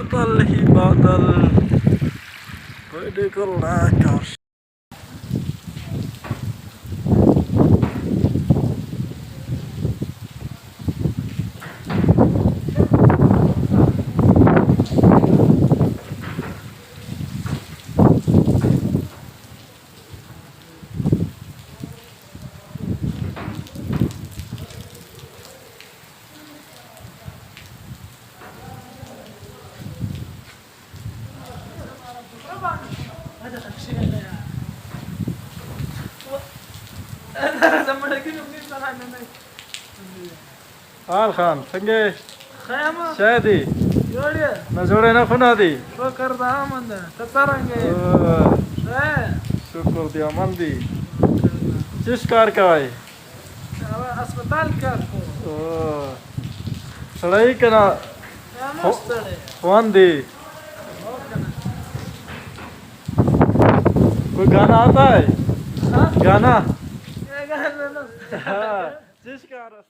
बादल ही बादल, बिल्कुल आकाश। Alhan, sange خيمة shadi, يوريا nazore na funadi. بكر دامن تترنجي Syukur dia mandi. Ciskar kawai. अस्पताल क्या को सड़ाई कना या मस्तड़े मandi. कोई गाना आता है? हाँ गाना? ये गाना ना हाँ, जिसका